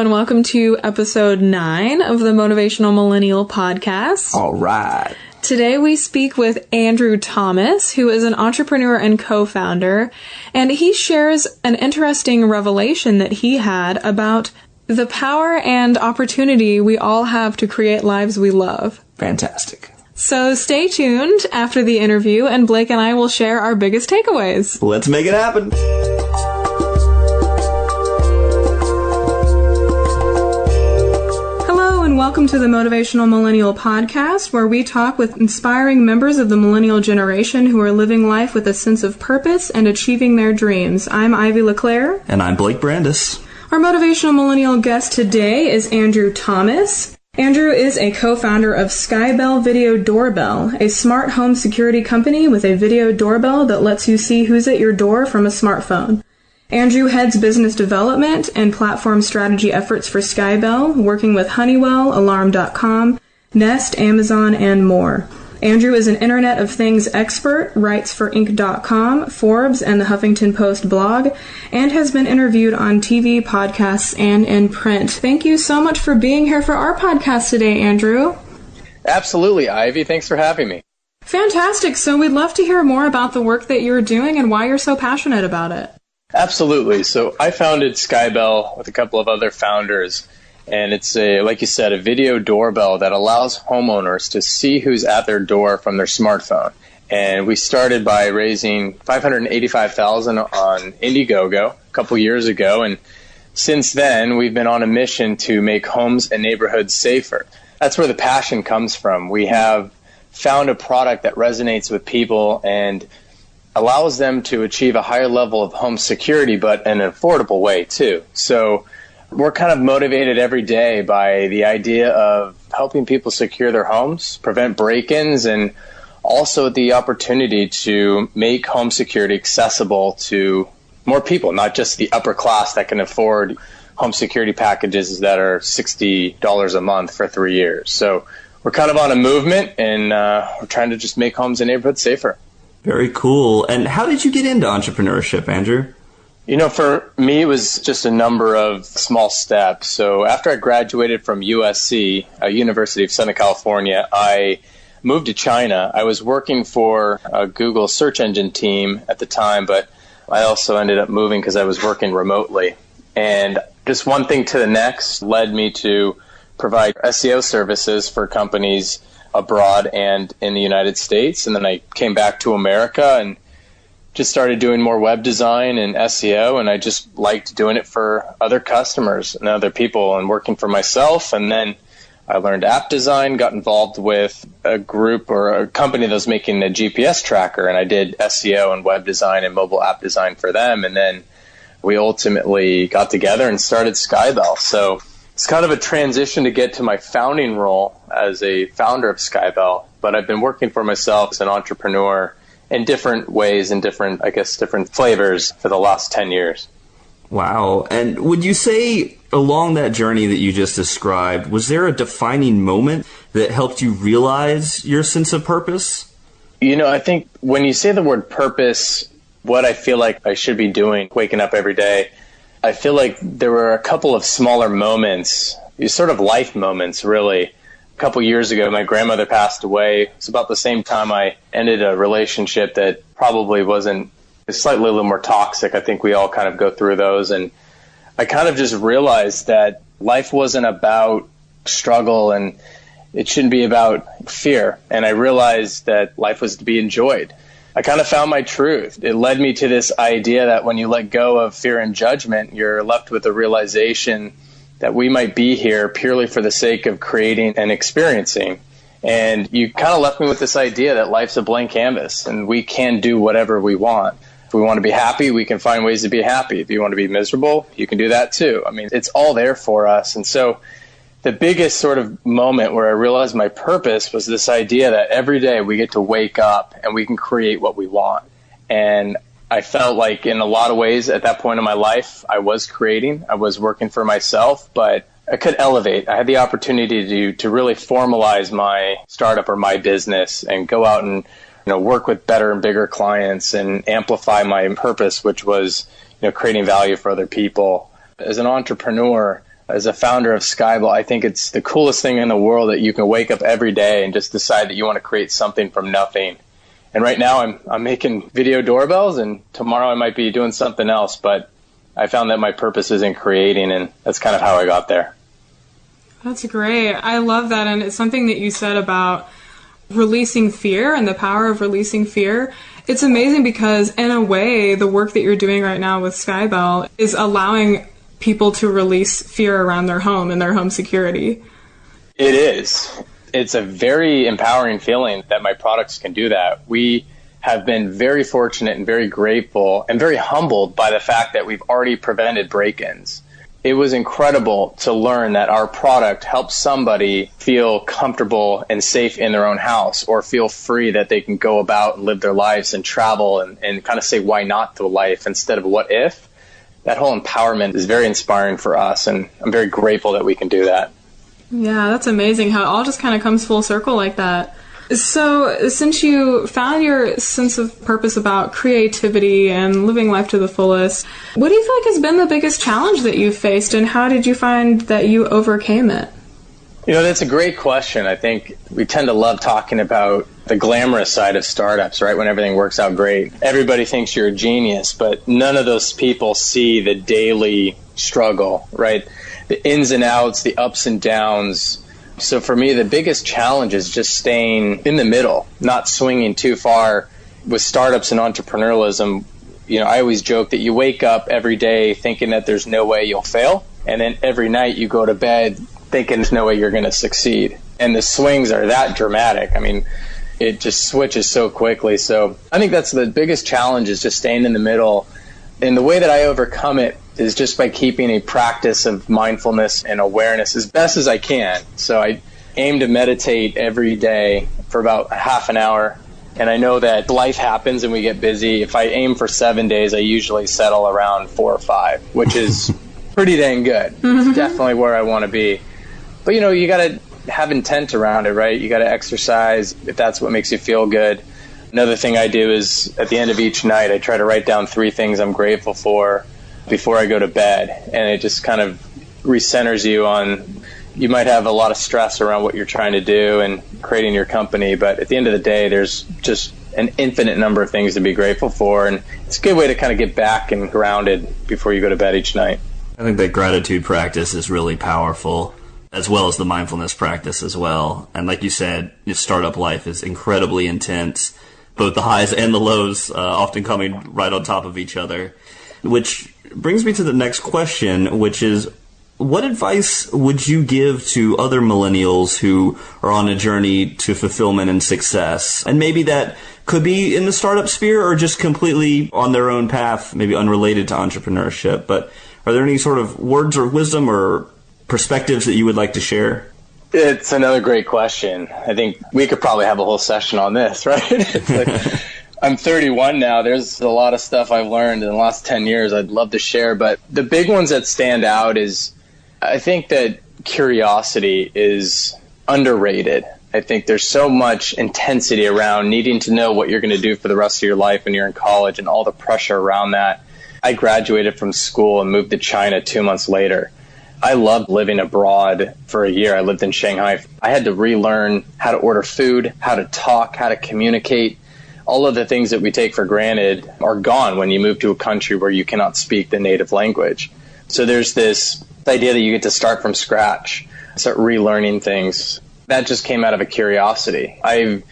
and welcome to episode 9 of the Motivational Millennial Podcast. All right. Today we speak with Andrew Thomas, who is an entrepreneur and co-founder, and he shares an interesting revelation that he had about the power and opportunity we all have to create lives we love. Fantastic. So stay tuned after the interview, and Blake and I will share our biggest takeaways. Let's make it happen. And welcome to the Motivational Millennial Podcast, where we talk with inspiring members of the millennial generation who are living life with a sense of purpose and achieving their dreams. I'm Ivy LeClaire. And I'm Blake Brandis. Our Motivational Millennial guest today is Andrew Thomas. Andrew is a co-founder of Skybell Video Doorbell, a smart home security company with a video doorbell that lets you see who's at your door from a smartphone. Andrew heads business development and platform strategy efforts for Skybell, working with Honeywell, Alarm.com, Nest, Amazon, and more. Andrew is an Internet of Things expert, writes for Inc.com, Forbes, and the Huffington Post blog, and has been interviewed on TV, podcasts, and in print. Thank you so much for being here for our podcast today, Andrew. Absolutely, Ivy. Thanks for having me. Fantastic. So we'd love to hear more about the work that you're doing and why you're so passionate about it. Absolutely. So I founded Skybell with a couple of other founders, and it's like you said, a video doorbell that allows homeowners to see who's at their door from their smartphone. And we started by raising $585,000 on Indiegogo a couple years ago, and since then we've been on a mission to make homes and neighborhoods safer. That's where the passion comes from. We have found a product that resonates with people and allows them to achieve a higher level of home security, but in an affordable way too. So we're kind of motivated every day by the idea of helping people secure their homes, prevent break-ins, and also the opportunity to make home security accessible to more people, not just the upper class that can afford home security packages that are $60 a month for 3 years. So we're kind of on a movement, and we're trying to just make homes and neighborhoods safer. Very cool. And how did you get into entrepreneurship, Andrew? You know, for me, it was just a number of small steps. So after I graduated from USC, University of Southern California, I moved to China. I was working for a Google search engine team at the time, but I also ended up moving because I was working remotely. And just one thing to the next led me to provide SEO services for companies abroad and in the United States. And then I came back to America and just started doing more web design and SEO. And I just liked doing it for other customers and other people and working for myself. And then I learned app design, got involved with a group or a company that was making a GPS tracker. And I did SEO and web design and mobile app design for them. And then we ultimately got together and started Skybell. So it's kind of a transition to get to my founding role as a founder of Skybell, but I've been working for myself as an entrepreneur in different ways and different flavors for the last 10 years. Wow. And would you say along that journey that you just described, was there a defining moment that helped you realize your sense of purpose? You know, I think when you say the word purpose, what I feel like I should be doing, waking up every day, I feel like there were a couple of smaller moments, sort of life moments, really. A couple years ago, my grandmother passed away. It's about the same time I ended a relationship that probably wasn't slightly a little more toxic. I think we all kind of go through those. And I kind of just realized that life wasn't about struggle and it shouldn't be about fear. And I realized that life was to be enjoyed. I kind of found my truth. It led me to this idea that when you let go of fear and judgment, you're left with the realization that we might be here purely for the sake of creating and experiencing. And you kind of left me with this idea that life's a blank canvas and we can do whatever we want. If we want to be happy, we can find ways to be happy. If you want to be miserable, you can do that too. I mean, it's all there for us. And so the biggest sort of moment where I realized my purpose was this idea that every day we get to wake up and we can create what we want. And I felt like in a lot of ways at that point in my life, I was creating, I was working for myself, but I could elevate. I had the opportunity to really formalize my startup or my business and go out and work with better and bigger clients and amplify my purpose, which was creating value for other people. As an entrepreneur, As a founder of Skybell, I think it's the coolest thing in the world that you can wake up every day and just decide that you want to create something from nothing. And right now I'm making video doorbells, and tomorrow I might be doing something else, but I found that my purpose is in creating, and that's kind of how I got there. That's great. I love that. And it's something that you said about releasing fear and the power of releasing fear. It's amazing because in a way, the work that you're doing right now with Skybell is allowing people to release fear around their home and their home security. It is. It's a very empowering feeling that my products can do that. We have been very fortunate and very grateful and very humbled by the fact that we've already prevented break-ins. It was incredible to learn that our product helps somebody feel comfortable and safe in their own house, or feel free that they can go about and live their lives and travel and kind of say why not to life instead of what if. That whole empowerment is very inspiring for us, and I'm very grateful that we can do that. Yeah, that's amazing how it all just kind of comes full circle like that. So since you found your sense of purpose about creativity and living life to the fullest, what do you feel like has been the biggest challenge that you've faced, and how did you find that you overcame it? You know, that's a great question. I think we tend to love talking about the glamorous side of startups, right? When everything works out great. Everybody thinks you're a genius, but none of those people see the daily struggle, right? The ins and outs, the ups and downs. So for me, the biggest challenge is just staying in the middle, not swinging too far. With startups and entrepreneurialism, you know, I always joke that you wake up every day thinking that there's no way you'll fail, and then every night you go to bed thinking there's no way you're going to succeed. And the swings are that dramatic. I mean, it just switches so quickly. So I think that's the biggest challenge, is just staying in the middle. And the way that I overcome it is just by keeping a practice of mindfulness and awareness as best as I can. So I aim to meditate every day for about half an hour. And I know that life happens and we get busy. If I aim for 7 days, I usually settle around 4 or 5, which is pretty dang good. It's definitely where I want to be. But, you know, you got to have intent around it, right? You got to exercise if that's what makes you feel good. Another thing I do is at the end of each night, I try to write down 3 things I'm grateful for before I go to bed. And it just kind of recenters you on, you might have a lot of stress around what you're trying to do and creating your company. But at the end of the day, there's just an infinite number of things to be grateful for. And it's a good way to kind of get back and grounded before you go to bed each night. I think that gratitude practice is really powerful, as well as the mindfulness practice as well. And like you said, your startup life is incredibly intense, both the highs and the lows often coming right on top of each other. Which brings me to the next question, which is, what advice would you give to other millennials who are on a journey to fulfillment and success? And maybe that could be in the startup sphere or just completely on their own path, maybe unrelated to entrepreneurship. But are there any sort of words or wisdom or perspectives that you would like to share? It's another great question. I think we could probably have a whole session on this, right? It's like, I'm 31 now. There's a lot of stuff I've learned in the last 10 years I'd love to share. But the big ones that stand out is, I think that curiosity is underrated. I think there's so much intensity around needing to know what you're going to do for the rest of your life when you're in college and all the pressure around that. I graduated from school and moved to China 2 months later. I loved living abroad for a year. I lived in Shanghai. I had to relearn how to order food, how to talk, how to communicate. All of the things that we take for granted are gone when you move to a country where you cannot speak the native language. So there's this idea that you get to start from scratch, start relearning things. That just came out of a curiosity. I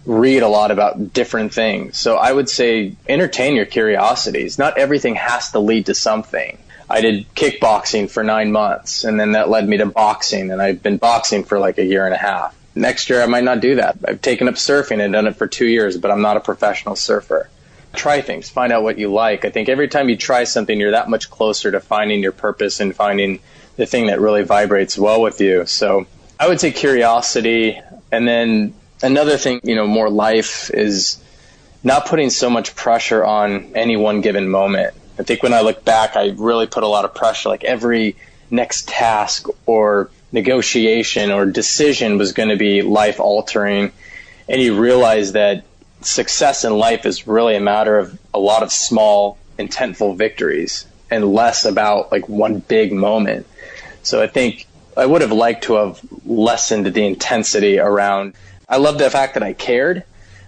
read a lot about different things. So I would say entertain your curiosities. Not everything has to lead to something. I did kickboxing for 9 months, and then that led me to boxing, and I've been boxing for like a year and a half. Next year, I might not do that. I've taken up surfing and done it for 2 years, but I'm not a professional surfer. Try things. Find out what you like. I think every time you try something, you're that much closer to finding your purpose and finding the thing that really vibrates well with you. So I would say curiosity. And then another thing, more life, is not putting so much pressure on any one given moment. I think when I look back, I really put a lot of pressure, like every next task or negotiation or decision was going to be life altering. And you realize that success in life is really a matter of a lot of small, intentful victories and less about like one big moment. So I think I would have liked to have lessened the intensity around. I love the fact that I cared,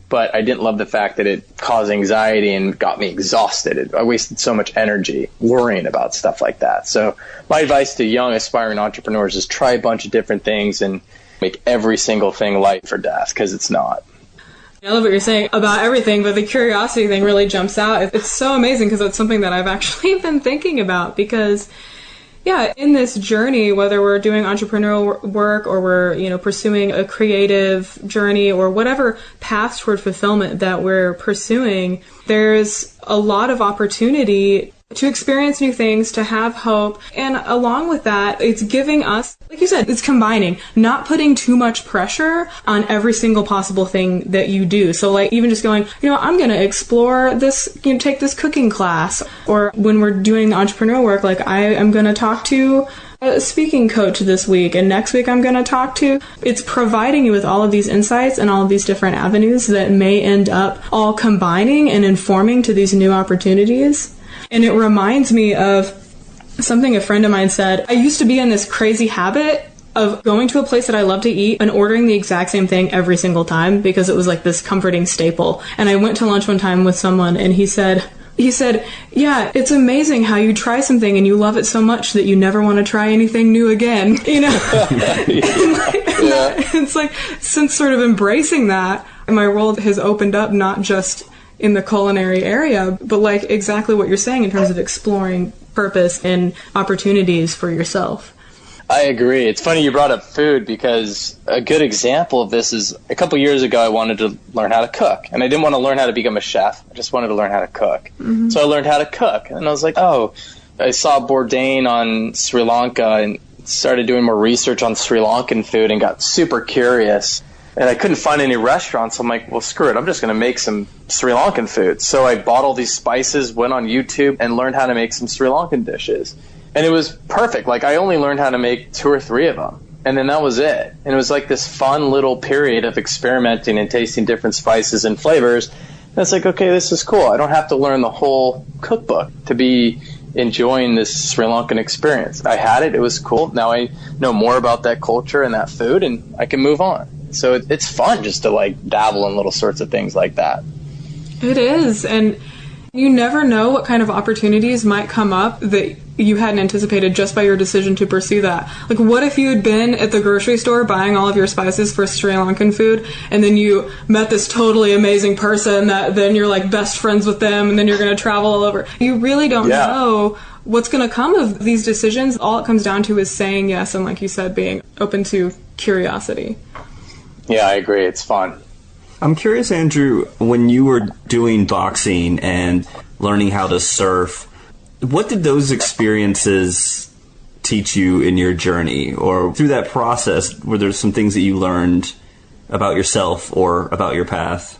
but I didn't love the fact that it caused anxiety and got me exhausted. I wasted so much energy worrying about stuff like that. So my advice to young aspiring entrepreneurs is try a bunch of different things and make every single thing life or death, because it's not. I love what you're saying about everything, but the curiosity thing really jumps out. It's so amazing because it's something that I've actually been thinking about because, yeah, in this journey, whether we're doing entrepreneurial work or we're, pursuing a creative journey or whatever path toward fulfillment that we're pursuing, there's a lot of opportunity to experience new things, to have hope. And along with that, it's giving us, like you said, it's combining, not putting too much pressure on every single possible thing that you do. So like even just going, I'm going to explore this, take this cooking class. Or when we're doing the entrepreneurial work, like I am going to talk to a speaking coach this week, and next week I'm going to talk to. It's providing you with all of these insights and all of these different avenues that may end up all combining and informing to these new opportunities. And it reminds me of something a friend of mine said. I used to be in this crazy habit of going to a place that I love to eat and ordering the exact same thing every single time because it was like this comforting staple. And I went to lunch one time with someone and he said, yeah, it's amazing how you try something and you love it so much that you never want to try anything new again. It's like, since sort of embracing that, my world has opened up not just in the culinary area, but like exactly what you're saying in terms of exploring purpose and opportunities for yourself. I agree. It's funny you brought up food because a good example of this is a couple years ago I wanted to learn how to cook, and I didn't want to learn how to become a chef. I just wanted to learn how to cook. Mm-hmm. So I learned how to cook, and I was like, I saw Bourdain on Sri Lanka and started doing more research on Sri Lankan food and got super curious. And I couldn't find any restaurants. So I'm like, well, screw it. I'm just going to make some Sri Lankan food. So I bought all these spices, went on YouTube, and learned how to make some Sri Lankan dishes. And it was perfect. Like, I only learned how to make 2 or 3 of them. And then that was it. And it was like this fun little period of experimenting and tasting different spices and flavors. And it's like, okay, this is cool. I don't have to learn the whole cookbook to be enjoying this Sri Lankan experience. I had it. It was cool. Now I know more about that culture and that food, and I can move on. So it's fun just to like dabble in little sorts of things like that. It is. And you never know what kind of opportunities might come up that you hadn't anticipated just by your decision to pursue that. Like, what if you had been at the grocery store buying all of your spices for Sri Lankan food, and then you met this totally amazing person that then you're like best friends with them, and then you're going to travel all over. You really don't know what's going to come of these decisions. All it comes down to is saying yes, and like you said, being open to curiosity. Yeah, I agree. It's fun. I'm curious, Andrew, when you were doing boxing and learning how to surf, what did those experiences teach you in your journey? Or through that process, were there some things that you learned about yourself or about your path?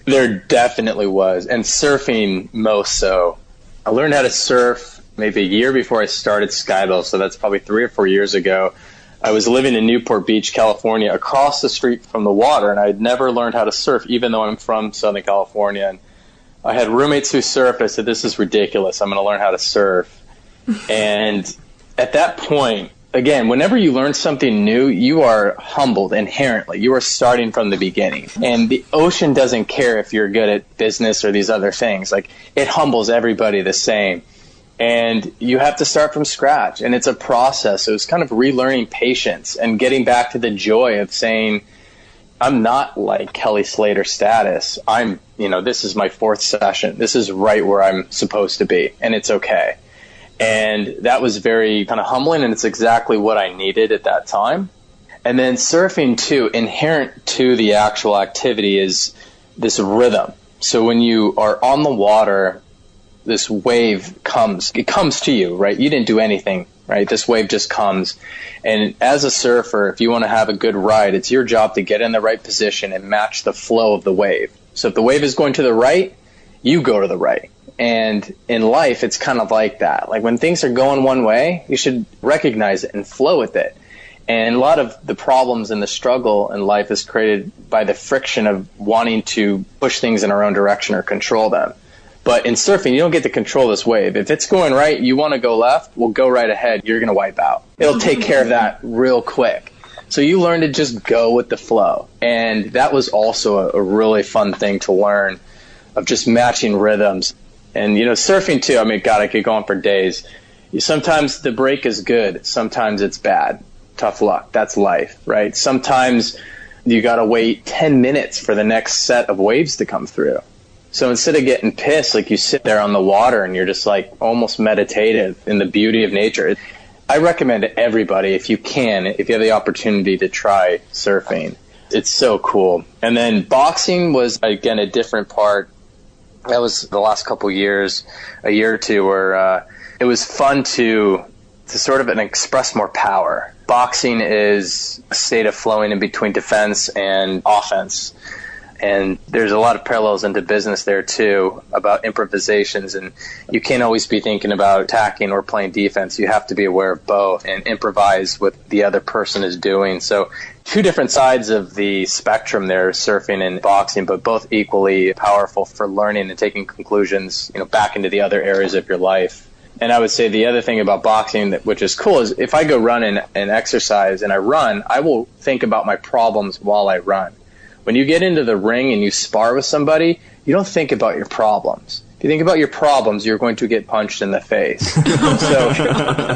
There definitely was, and surfing most so. I learned how to surf maybe a year before I started Skybell, so that's probably 3 or 4 years ago. I was living in Newport Beach, California, across the street from the water, and I had never learned how to surf, even though I'm from Southern California. And I had roommates who surfed. I said, this is ridiculous. I'm going to learn how to surf. And at that point, again, whenever you learn something new, you are humbled inherently. You are starting from the beginning. And the ocean doesn't care if you're good at business or these other things. Like, it humbles everybody the same. And you have to start from scratch. And it's a process. So it's kind of relearning patience and getting back to the joy of saying, I'm not like Kelly Slater status. This is my 4th session. This is right where I'm supposed to be. And it's okay. And that was very kind of humbling. And it's exactly what I needed at that time. And then surfing too, inherent to the actual activity is this rhythm. So when you are on the water, this wave comes to you, right? You didn't do anything, right? This wave just comes. And as a surfer, if you want to have a good ride, it's your job to get in the right position and match the flow of the wave. So if the wave is going to the right, you go to the right. And in life, it's kind of like that. Like when things are going one way, you should recognize it and flow with it. And a lot of the problems and the struggle in life is created by the friction of wanting to push things in our own direction or control them. But in surfing, you don't get to control this wave. If it's going right, you want to go left, well, go right ahead. You're going to wipe out. It'll take care of that real quick. So you learn to just go with the flow. And that was also a really fun thing to learn, of just matching rhythms. And, surfing too, I mean, God, I could go on for days. Sometimes the break is good. Sometimes it's bad. Tough luck. That's life, right? Sometimes you got to wait 10 minutes for the next set of waves to come through. So instead of getting pissed, like, you sit there on the water and you're just like almost meditative in the beauty of nature. I recommend to everybody, if you can, if you have the opportunity to try surfing, it's so cool. And then boxing was, again, a different part. That was the last couple years, a year or two, where it was fun to sort of express more power. Boxing is a state of flowing in between defense and offense. And there's a lot of parallels into business there, too, about improvisations. And you can't always be thinking about attacking or playing defense. You have to be aware of both and improvise what the other person is doing. So two different sides of the spectrum there, surfing and boxing, but both equally powerful for learning and taking conclusions, back into the other areas of your life. And I would say the other thing about boxing, which is cool, is if I go run and exercise and I run, I will think about my problems while I run. When you get into the ring and you spar with somebody, you don't think about your problems. If you think about your problems, you're going to get punched in the face. So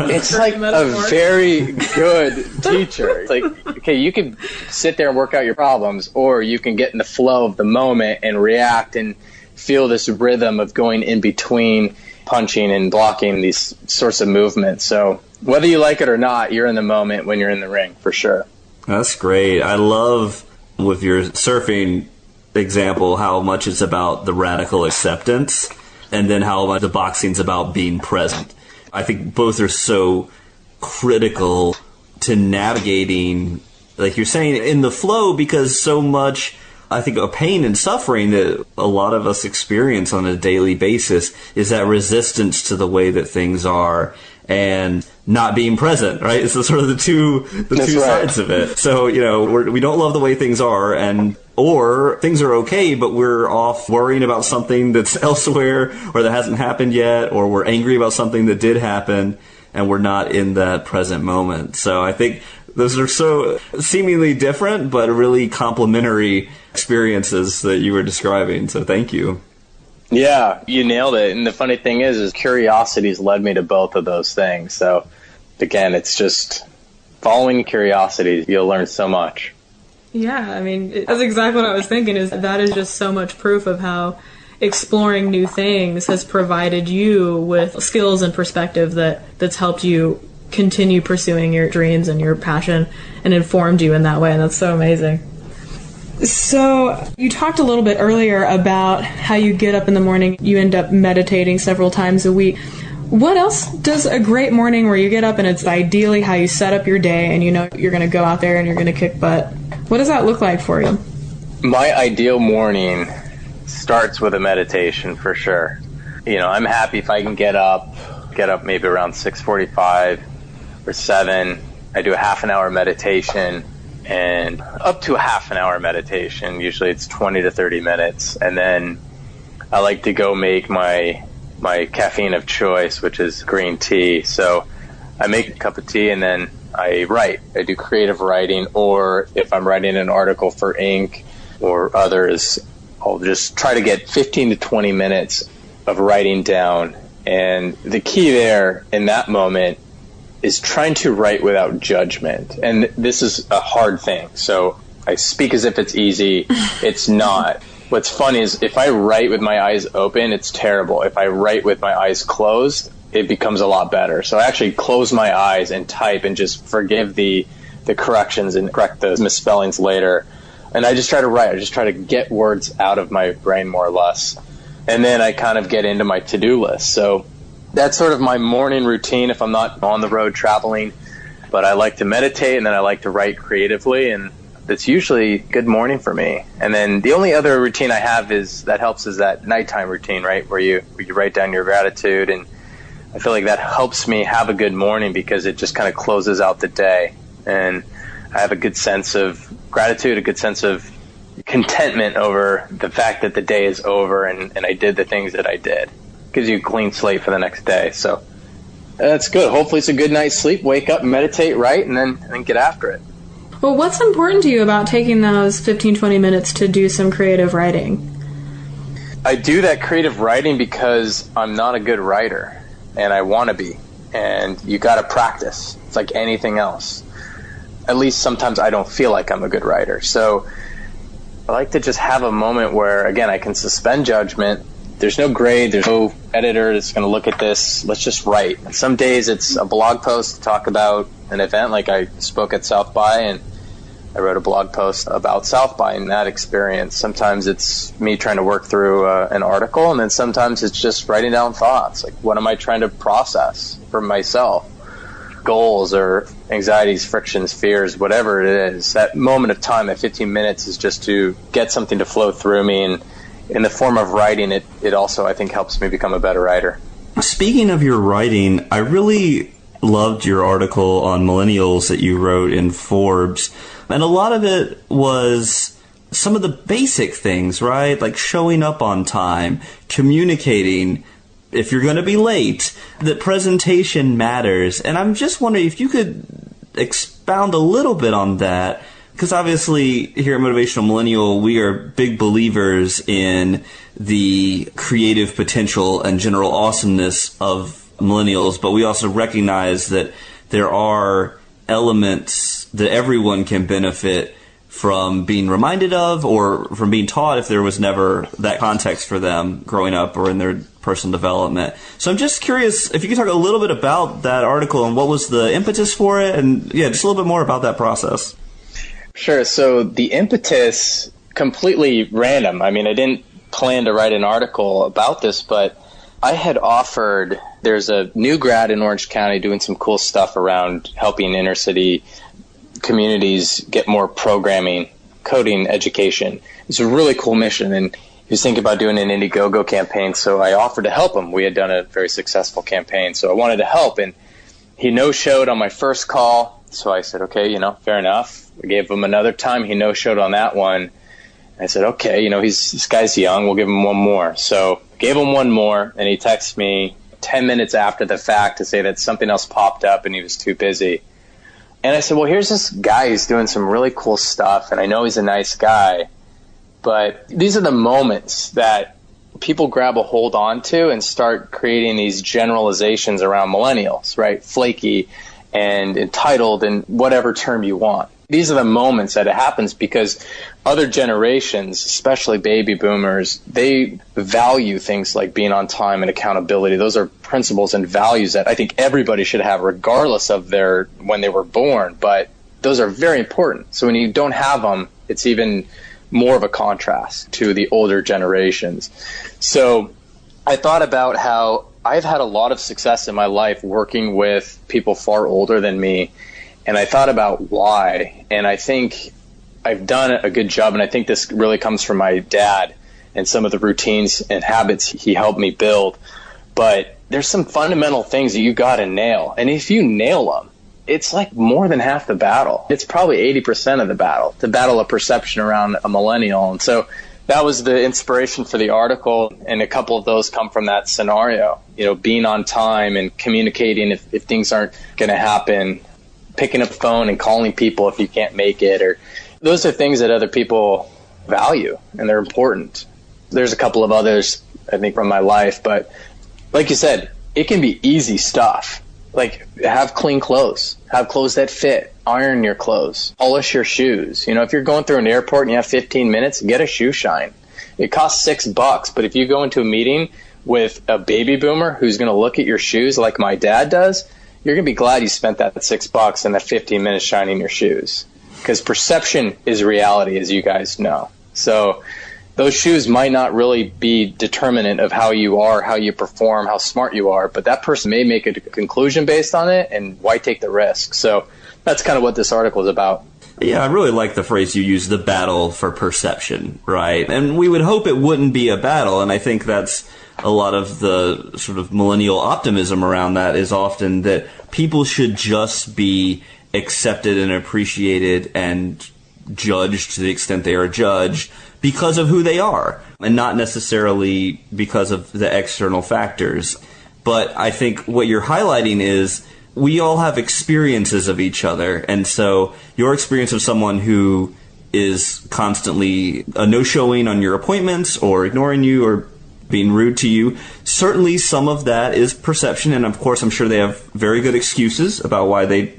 it's like a very good teacher. It's like, okay, you can sit there and work out your problems, or you can get in the flow of the moment and react and feel this rhythm of going in between punching and blocking, these sorts of movements. So whether you like it or not, you're in the moment when you're in the ring, for sure. That's great. I love, with your surfing example, how much it's about the radical acceptance, and then how much the boxing's about being present. I think both are so critical to navigating, like you're saying, in the flow, because so much, I think, of pain and suffering that a lot of us experience on a daily basis is that resistance to the way that things are and not being present, right? It's sort of the two sides of it. So, we don't love the way things are, or things are okay, but we're off worrying about something that's elsewhere or that hasn't happened yet, or we're angry about something that did happen, and we're not in that present moment. So I think those are so seemingly different, but really complementary experiences that you were describing. So thank you. Yeah, you nailed it. And the funny thing is curiosity's led me to both of those things. So again, it's just following curiosity. You'll learn so much. Yeah, I mean, that's exactly what I was thinking, is that is just so much proof of how exploring new things has provided you with skills and perspective that's helped you continue pursuing your dreams and your passion and informed you in that way. And that's so amazing. So you talked a little bit earlier about how you get up in the morning, you end up meditating several times a week. What else does a great morning where you get up and it's ideally how you set up your day and you're going to go out there and you're going to kick butt? What does that look like for you? My ideal morning starts with a meditation, for sure. I'm happy if I can get up maybe around 6:45 or 7. I do a half an hour meditation, and up to a half an hour meditation. Usually it's 20 to 30 minutes. And then I like to go make my caffeine of choice, which is green tea. So I make a cup of tea and then I write. I do creative writing, or if I'm writing an article for Inc. or others, I'll just try to get 15 to 20 minutes of writing down. And the key there in that moment is trying to write without judgment. And this is a hard thing. So I speak as if it's easy. It's not. What's funny is if I write with my eyes open, it's terrible. If I write with my eyes closed, it becomes a lot better. So I actually close my eyes and type and just forgive the corrections and correct those misspellings later. And I just try to write. I just try to get words out of my brain more or less. And then I kind of get into my to-do list. So that's sort of my morning routine if I'm not on the road traveling. But I like to meditate, and then I like to write creatively, and that's usually good morning for me. And then the only other routine I have that helps is that nighttime routine, right, where you write down your gratitude. And I feel like that helps me have a good morning because it just kind of closes out the day. And I have a good sense of gratitude, a good sense of contentment over the fact that the day is over and I did the things that I did. Gives you a clean slate for the next day. So that's good. Hopefully it's a good night's sleep. Wake up, meditate, write, and then get after it. Well, what's important to you about taking those 15, 20 minutes to do some creative writing? I do that creative writing because I'm not a good writer, and I want to be. And you got to practice. It's like anything else. At least sometimes I don't feel like I'm a good writer. So I like to just have a moment where, again, I can suspend judgment. There's no grade. There's no editor that's going to look at this. Let's just write. And some days it's a blog post to talk about an event, like I spoke at South by, and I wrote a blog post about South by and that experience. Sometimes it's me trying to work through an article, and then sometimes it's just writing down thoughts. Like, what am I trying to process for myself? Goals or anxieties, frictions, fears, whatever it is. That moment of time, that 15 minutes, is just to get something to flow through me. And in the form of writing, it also, I think, helps me become a better writer. Speaking of your writing, I really loved your article on millennials that you wrote in Forbes. And a lot of it was some of the basic things, right? Like showing up on time, communicating if you're going to be late, that presentation matters. And I'm just wondering if you could expound a little bit on that, because obviously here at Motivational Millennial, we are big believers in the creative potential and general awesomeness of millennials, but we also recognize that there are elements that everyone can benefit from being reminded of or from being taught if there was never that context for them growing up or in their personal development. So I'm just curious if you could talk a little bit about that article and what was the impetus for it, and just a little bit more about that process. Sure. So the impetus, completely random. I mean, I didn't plan to write an article about this, but I had offered, there's a new grad in Orange County doing some cool stuff around helping inner city communities get more programming, coding education. It's a really cool mission, and he was thinking about doing an Indiegogo campaign, so I offered to help him. We had done a very successful campaign, so I wanted to help, and he no-showed on my first call, so I said, okay, fair enough. I gave him another time. He no-showed on that one. I said, okay, this guy's young. We'll give him one more. So gave him one more, and he texted me 10 minutes after the fact to say that something else popped up and he was too busy. And I said, well, here's this guy who's doing some really cool stuff, and I know he's a nice guy, but these are the moments that people grab a hold onto and start creating these generalizations around millennials, right? Flaky and entitled and whatever term you want. These are the moments that it happens because other generations, especially baby boomers, they value things like being on time and accountability. Those are principles and values that I think everybody should have regardless of when they were born. But those are very important. So when you don't have them, it's even more of a contrast to the older generations. So I thought about how I've had a lot of success in my life working with people far older than me. And I thought about why, and I think I've done a good job, and I think this really comes from my dad and some of the routines and habits he helped me build. But there's some fundamental things that you got to nail, and if you nail them, it's like more than half the battle. It's probably 80% of the battle of perception around a millennial. And so that was the inspiration for the article, and a couple of those come from that scenario, being on time and communicating if things aren't going to happen, picking up the phone and calling people if you can't make it, or those are things that other people value and they're important. There's a couple of others, I think, from my life, but like you said, it can be easy stuff. Like have clean clothes, have clothes that fit, iron your clothes, polish your shoes. If you're going through an airport and you have 15 minutes, get a shoe shine. It costs $6, but if you go into a meeting with a baby boomer who's going to look at your shoes like my dad does, you're going to be glad you spent that $6 and that 15 minutes shining your shoes, because perception is reality, as you guys know. So those shoes might not really be determinant of how you are, how you perform, how smart you are, but that person may make a conclusion based on it, and why take the risk? So that's kind of what this article is about. Yeah, I really like the phrase you use, the battle for perception, right? And we would hope it wouldn't be a battle, and I think that's a lot of the sort of millennial optimism around that is often that people should just be accepted and appreciated and judged to the extent they are judged because of who they are and not necessarily because of the external factors. But I think what you're highlighting is we all have experiences of each other. And so your experience of someone who is constantly no-showing on your appointments or ignoring you or being rude to you, certainly some of that is perception. And of course, I'm sure they have very good excuses about why they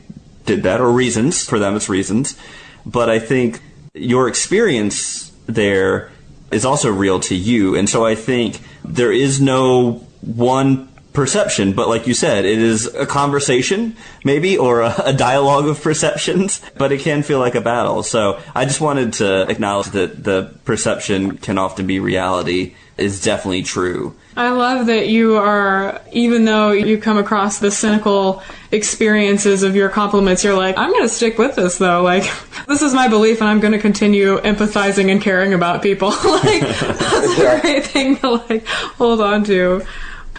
did that, or reasons. For them, it's reasons. But I think your experience there is also real to you. And so I think there is no one perception, but like you said, it is a conversation, maybe, or a dialogue of perceptions, but it can feel like a battle. So I just wanted to acknowledge that the perception can often be reality is definitely true. I love that you are, even though you come across the cynical experiences of your compliments, you're like, I'm going to stick with this though. Like, this is my belief and I'm going to continue empathizing and caring about people. Like, that's a great thing to like hold on to.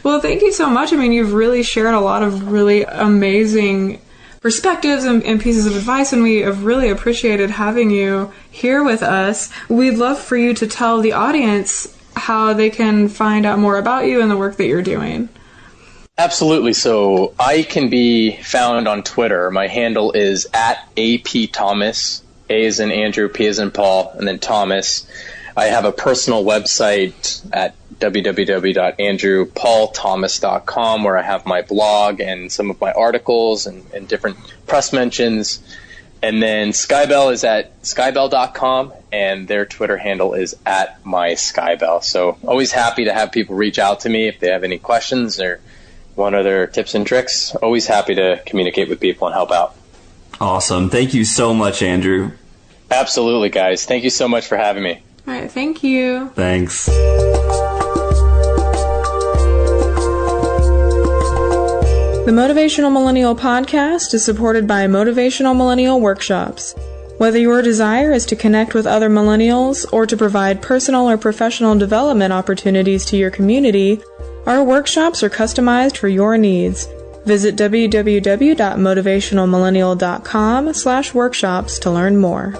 Well, thank you so much. I mean, you've really shared a lot of really amazing perspectives and pieces of advice, and we have really appreciated having you here with us. We'd love for you to tell the audience how they can find out more about you and the work that you're doing. Absolutely. So I can be found on Twitter. My handle is @APThomas. A as in Andrew, P as in Paul, and then Thomas. I have a personal website at www.andrewpaulthomas.com where I have my blog and some of my articles and different press mentions. And then Skybell is at skybell.com, and their Twitter handle is @myskybell. So always happy to have people reach out to me if they have any questions or want other tips and tricks. Always happy to communicate with people and help out. Awesome. Thank you so much, Andrew. Absolutely, guys. Thank you so much for having me. All right. Thank you. Thanks. The Motivational Millennial Podcast is supported by Motivational Millennial Workshops. Whether your desire is to connect with other millennials or to provide personal or professional development opportunities to your community, our workshops are customized for your needs. Visit www.motivationalmillennial.com/workshops to learn more.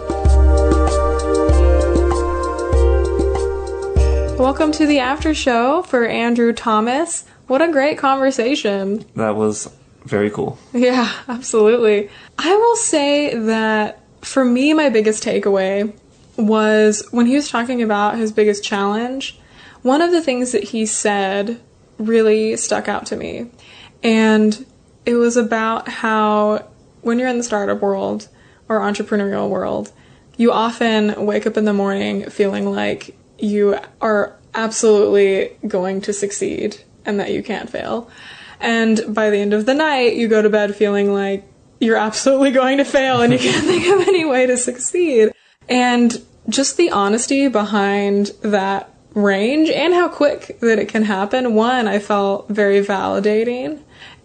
Welcome to the after show for Andrew Thomas. What a great conversation. That was very cool. Yeah, absolutely. I will say that for me, my biggest takeaway was when he was talking about his biggest challenge, one of the things that he said really stuck out to me. And it was about how when you're in the startup world or entrepreneurial world, you often wake up in the morning feeling like you are absolutely going to succeed and that you can't fail. And by the end of the night, you go to bed feeling like you're absolutely going to fail and you can't think of any way to succeed. And just the honesty behind that range and how quick that it can happen, one, I felt very validating.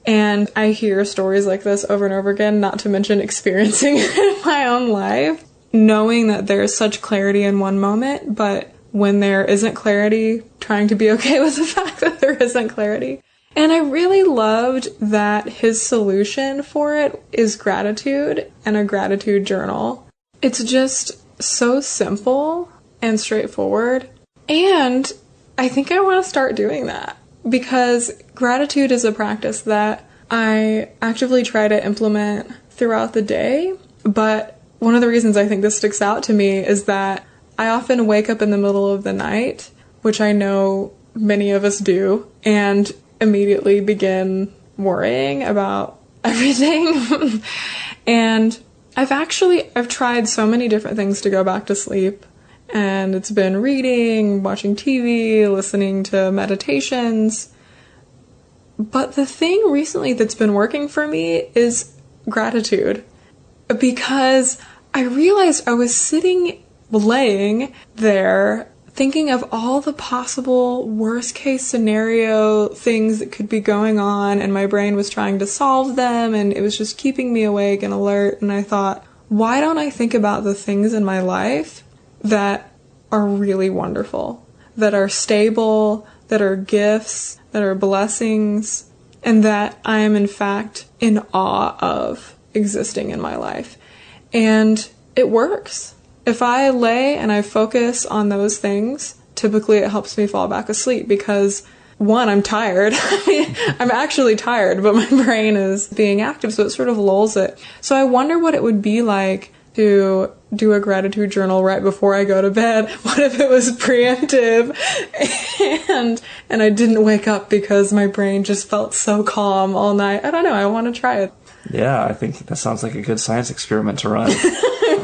And I hear stories like this over and over again, not to mention experiencing it in my own life, knowing that there's such clarity in one moment, but when there isn't clarity, trying to be okay with the fact that there isn't clarity. And I really loved that his solution for it is gratitude and a gratitude journal. It's just so simple and straightforward. And I think I want to start doing that because gratitude is a practice that I actively try to implement throughout the day. But one of the reasons I think this sticks out to me is that I often wake up in the middle of the night, which I know many of us do, and immediately begin worrying about everything. And I've tried so many different things to go back to sleep. And it's been reading, watching TV, listening to meditations. But the thing recently that's been working for me is gratitude. Because I realized I was laying there thinking of all the possible worst case scenario things that could be going on, and my brain was trying to solve them, and it was just keeping me awake and alert. And I thought, why don't I think about the things in my life that are really wonderful, that are stable, that are gifts, that are blessings, and that I am in fact in awe of existing in my life. And it works. if I lay and I focus on those things, typically it helps me fall back asleep because, one, I'm tired. I'm actually tired, but my brain is being active, so it sort of lulls it. So I wonder what it would be like to do a gratitude journal right before I go to bed. What if it was preemptive and I didn't wake up because my brain just felt so calm all night? I don't know. I want to try it. Yeah, I think that sounds like a good science experiment to run.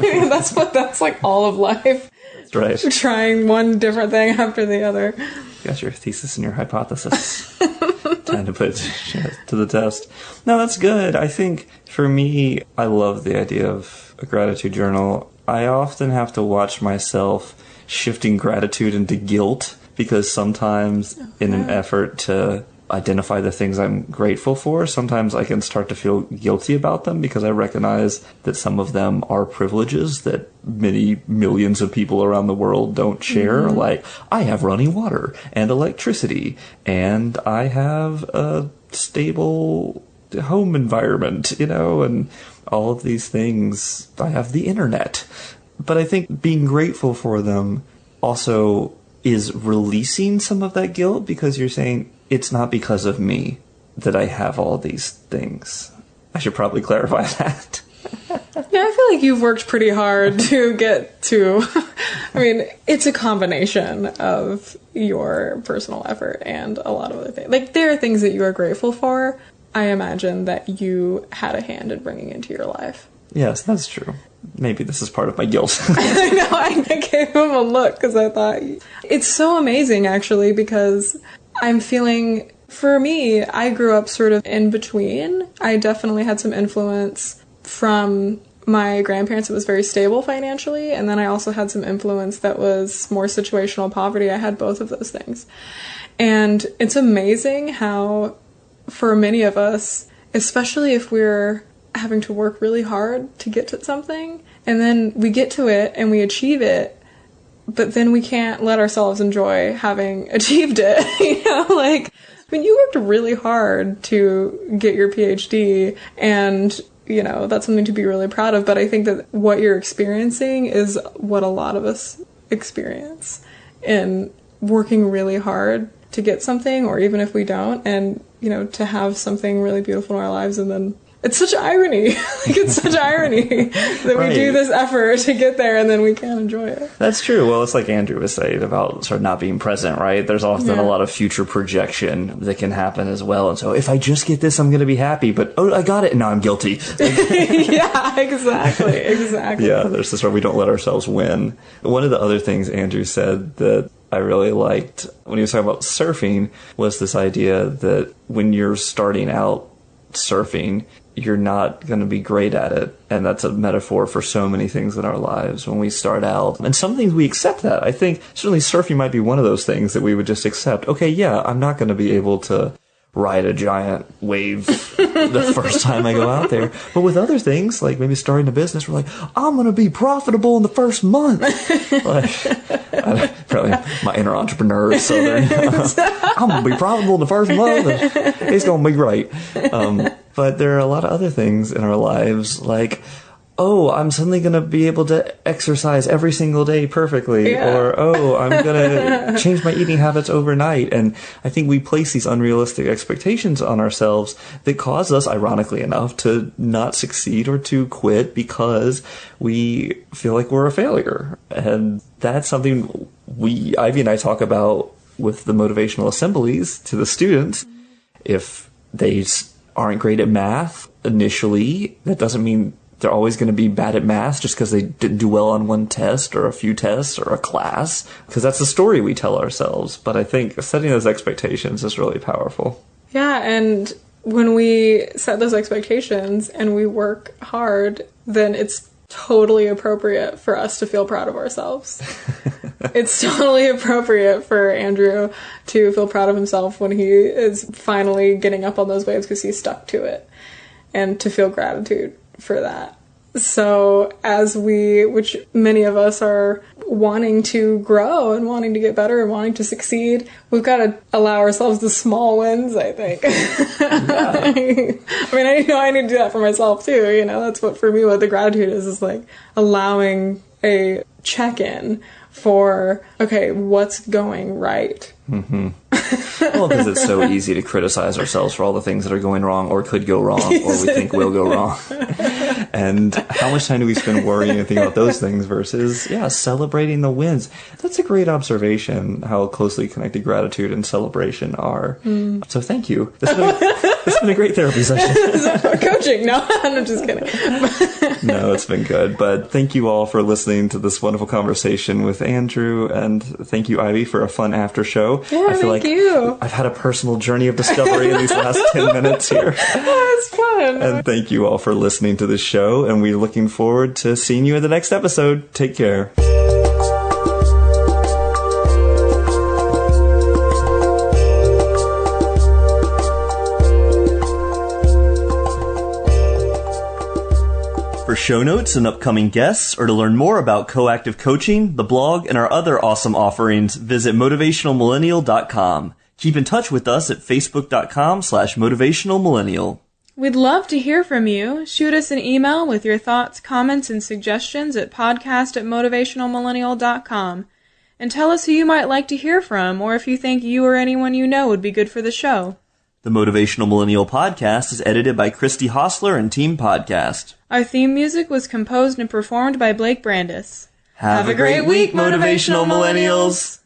That's like all of life. That's right. Trying one different thing after the other. You got your thesis and your hypothesis. Time to put it to the test. No, that's good. I think for me, I love the idea of a gratitude journal. I often have to watch myself shifting gratitude into guilt because sometimes in an effort to identify the things I'm grateful for, sometimes I can start to feel guilty about them because I recognize that some of them are privileges that many millions of people around the world don't share. Mm-hmm. Like, I have running water and electricity, and I have a stable home environment, and all of these things. I have the internet. But I think being grateful for them also is releasing some of that guilt because you're saying, it's not because of me that I have all these things. I should probably clarify that. Yeah, I feel like you've worked pretty hard to get to... I mean, it's a combination of your personal effort and a lot of other things. Like, there are things that you are grateful for. I imagine that you had a hand in bringing into your life. Yes, that's true. Maybe this is part of my guilt. I know, I gave him a look because I thought... It's so amazing, actually, because... I'm feeling, for me, I grew up sort of in between. I definitely had some influence from my grandparents that was very stable financially, and then I also had some influence that was more situational poverty. I had both of those things. And it's amazing how, for many of us, especially if we're having to work really hard to get to something, and then we get to it and we achieve it, but then we can't let ourselves enjoy having achieved it. You worked really hard to get your PhD, and, that's something to be really proud of. But I think that what you're experiencing is what a lot of us experience in working really hard to get something, or even if we don't, and, to have something really beautiful in our lives and then... It's such irony. It's such irony that we do this effort to get there and then we can't enjoy it. That's true. Well, it's like Andrew was saying about sort of not being present, right? There's often a lot of future projection that can happen as well. And so if I just get this, I'm going to be happy. But, I got it. And now I'm guilty. Yeah, exactly. Yeah, there's this where we don't let ourselves win. One of the other things Andrew said that I really liked when he was talking about surfing was this idea that when you're starting out surfing, you're not going to be great at it. And that's a metaphor for so many things in our lives when we start out. And some things we accept that. I think certainly surfing might be one of those things that we would just accept. Okay, yeah, I'm not going to be able to ride a giant wave the first time I go out there. But with other things, like maybe starting a business, we're like, I'm going to be profitable in the first month. Apparently my inner entrepreneur is Southern. I'm going to be profitable in the first month. And it's going to be great. But there are a lot of other things in our lives, like, I'm suddenly going to be able to exercise every single day perfectly. Yeah. Or, I'm going to change my eating habits overnight. And I think we place these unrealistic expectations on ourselves that cause us, ironically enough, to not succeed or to quit because we feel like we're a failure. And that's something Ivy and I talk about with the motivational assemblies to the students. If they aren't great at math initially, that doesn't mean they're always going to be bad at math just because they didn't do well on one test or a few tests or a class, because that's the story we tell ourselves. But I think setting those expectations is really powerful. Yeah, and when we set those expectations and we work hard, then it's totally appropriate for us to feel proud of ourselves. It's totally appropriate for Andrew to feel proud of himself when he is finally getting up on those waves because he stuck to it, and to feel gratitude for that. So which many of us are wanting to grow and wanting to get better and wanting to succeed, we've got to allow ourselves the small wins, I think. I mean, I know I need to do that for myself too. You know, that's what, for me, what the gratitude is like allowing a check-in for, okay, what's going right? Mm-hmm. Well, because it's so easy to criticize ourselves for all the things that are going wrong or could go wrong or we think will go wrong. And how much time do we spend worrying and thinking about those things versus, celebrating the wins? That's a great observation, how closely connected gratitude and celebration are. So thank you. This has been a great therapy session. Coaching? No, I'm just kidding. No, it's been good. But thank you all for listening to this wonderful conversation with Andrew. And thank you, Ivy, for a fun after show. Yeah, I feel thank like you. I've had a personal journey of discovery in these last 10 minutes here. Oh, it's fun. And thank you all for listening to this show. And we're looking forward to seeing you in the next episode. Take care. For show notes and upcoming guests, or to learn more about Coactive Coaching, the blog, and our other awesome offerings, visit motivationalmillennial.com. Keep in touch with us at facebook.com/motivationalmillennial. We'd love to hear from you. Shoot us an email with your thoughts, comments, and suggestions at podcast@motivationalmillennial.com. And tell us who you might like to hear from, or if you think you or anyone you know would be good for the show. The Motivational Millennial Podcast is edited by Christy Hostler and Team Podcast. Our theme music was composed and performed by Blake Brandis. Have a great week, Motivational Millennials!